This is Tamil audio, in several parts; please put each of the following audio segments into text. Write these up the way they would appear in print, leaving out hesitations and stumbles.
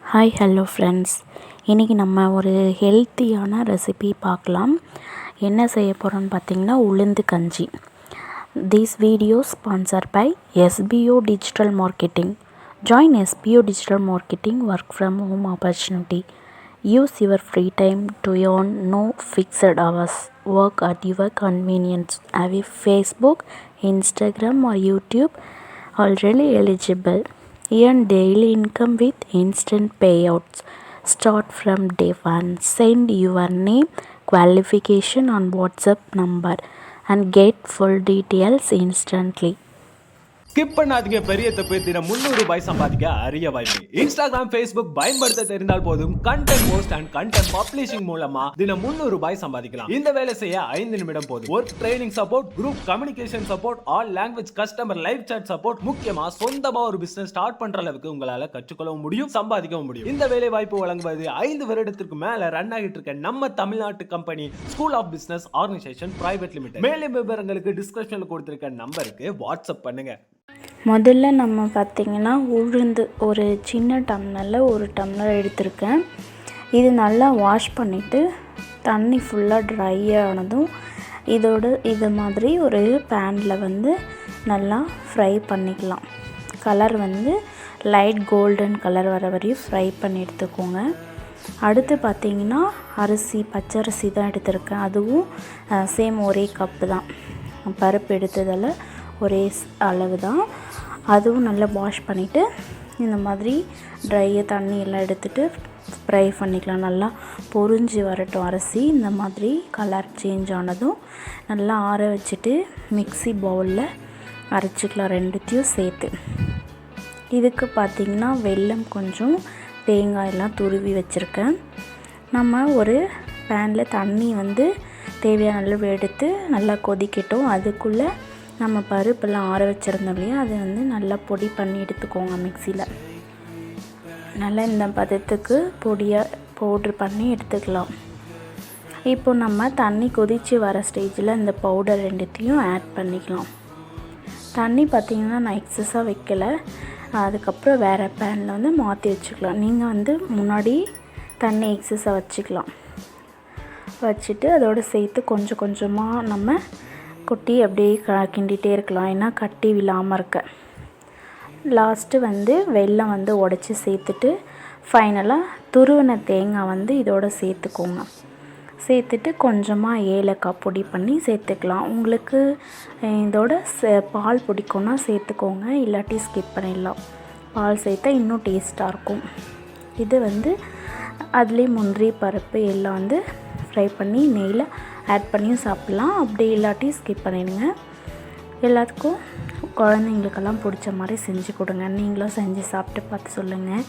ஹாய் ஹலோ ஃப்ரெண்ட்ஸ், இன்றைக்கி நம்ம ஒரு ஹெல்த்தியான ரெசிபி பார்க்கலாம். என்ன செய்ய போகிறோன்னு பார்த்திங்கன்னா உளுந்து கஞ்சி. This video sponsor by SBO digital marketing. Join SBO digital marketing work from home opportunity. Use your free time to earn no fixed hours. Work at your convenience. Have a Facebook, Instagram or YouTube already eligible. Earn daily income with instant payouts. Start from day one. Send your name, qualification on WhatsApp number and get full details instantly. Skip பண்ணாதீங்க. பெரிய தப்பு. தினம் 300 ரூபாய் சம்பாதிக்க அரிய வாய்ப்பு. இன்ஸ்டாகிராம், Facebook பயன்படுத்த தெரிந்தால் போதும். Content post and content publishing மூலமா தினம் 300 ரூபாய் சம்பாதிக்கலாம். இந்த வேலை செய்ய 5 நிமிடம் போதும். Work training support, group communication support, all language customer live chat support, முக்கியமா சொந்தமா ஒரு பிசினஸ் ஸ்டார்ட் பண்ற அளவுக்கு உங்களால கற்றுக்கொள்ளவும் முடியும், சம்பாதிக்கவும் முடியும். இந்த வேலை வாய்ப்பு வழங்குவது 5 வருடத்திற்கு மேல ரன் ஆகிட்டு இருக்க நம்ம தமிழ்நாட்டு company school of business organisation private limited. மேலும் விவரங்களுக்கு டிஸ்கிரிப்ஷன்ல கொடுத்திருக்க நம்பருக்கு வாட்ஸ்அப் பண்ணுங்க. முதல்ல நம்ம பார்த்திங்கன்னா உளுந்து ஒரு சின்ன டம்ளரில் 1 டம்ளர் எடுத்திருக்கேன். இது நல்லா வாஷ் பண்ணிவிட்டு தண்ணி ஃபுல்லாக ட்ரை ஆனதும் இது மாதிரி ஒரு பேனில் வந்து நல்லா ஃப்ரை பண்ணிக்கலாம். கலர் வந்து லைட் கோல்டன் கலர் வர வரையும் ஃப்ரை பண்ணி எடுத்துக்கோங்க. அடுத்து பார்த்திங்கன்னா பச்சரிசி தான் எடுத்திருக்கேன். அதுவும் சேம் ஒரே கப்பு தான். பருப்பு எடுத்ததில் ஒரே அளவு தான். அதுவும் நல்லா வாஷ் பண்ணிவிட்டு இந்த மாதிரி தண்ணி எல்லாம் எடுத்துகிட்டு ஃப்ரை பண்ணிக்கலாம். நல்லா பொரிஞ்சு வரட்டும் அரிசி. இந்த மாதிரி கலர் சேஞ்ச் ஆனதும் நல்லா ஆற வச்சுட்டு மிக்ஸி பவுலில் அரைச்சிக்கலாம் ரெண்டுத்தையும் சேர்த்து. இதுக்கு பார்த்திங்கன்னா வெல்லம், கொஞ்சம் தேங்காயெல்லாம் துருவி வச்சுருக்கேன். நம்ம ஒரு பேனில் தண்ணி வந்து தேவையான அளவு எடுத்து நல்லா கொதிக்கட்டும். அதுக்குள்ளே நம்ம பருப்பெல்லாம் ஆற வச்சுருந்தோம் இல்லையா, அது வந்து நல்லா பொடி பண்ணி எடுத்துக்கோங்க. மிக்சியில் நல்லா இந்த பதத்துக்கு பவுட்ரு பண்ணி எடுத்துக்கலாம். இப்போ நம்ம தண்ணி கொதித்து வர ஸ்டேஜில் இந்த பவுடர் ரெண்டுத்தையும் ஆட் பண்ணிக்கலாம். தண்ணி பார்த்திங்கன்னா நான் எக்ஸஸாக வைக்கலை. அதுக்கப்புறம் வேறு பேனில் வந்து மாற்றி வச்சுக்கலாம். நீங்கள் வந்து முன்னாடி தண்ணி எக்ஸஸாக வச்சுட்டு அதோடு சேர்த்து கொஞ்சம் கொஞ்சமாக நம்ம கொட்டி அப்படியே கிண்டிகிட்டே இருக்கலாம். ஏன்னா கட்டி விழாமல் இருக்க. லாஸ்ட்டு வந்து வெல்லம் வந்து உடச்சி சேர்த்துட்டு ஃபைனலாக துருவின தேங்காய் வந்து இதோட சேர்த்துக்கோங்க. சேர்த்துட்டு கொஞ்சமாக ஏலக்காய் பொடி பண்ணி சேர்த்துக்கலாம். உங்களுக்கு இதோட பால் பிடிக்கும்னா சேர்த்துக்கோங்க, இல்லாட்டி ஸ்கிப் பண்ணிடலாம். பால் சேர்த்தா இன்னும் டேஸ்ட்டாக இருக்கும். இது வந்து அதுலேயே முந்திரி பருப்பு எல்லாம் வந்து ஃப்ரை பண்ணி நெய்யில் ஆட் பண்ணியும் சாப்பிட்லாம். அப்படி இல்லாட்டி ஸ்கிப் பண்ணிடுங்க. எல்லாத்துக்கும் குழந்தைங்களுக்கெல்லாம் பிடிச்ச மாதிரி செஞ்சு கொடுங்க. நீங்களும் செஞ்சு சாப்பிட்டு பார்த்து சொல்லுங்கள்.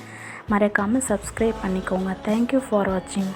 மறக்காமல் சப்ஸ்கிரைப் பண்ணிக்கோங்க. தேங்க்யூ ஃபார் வாட்சிங்.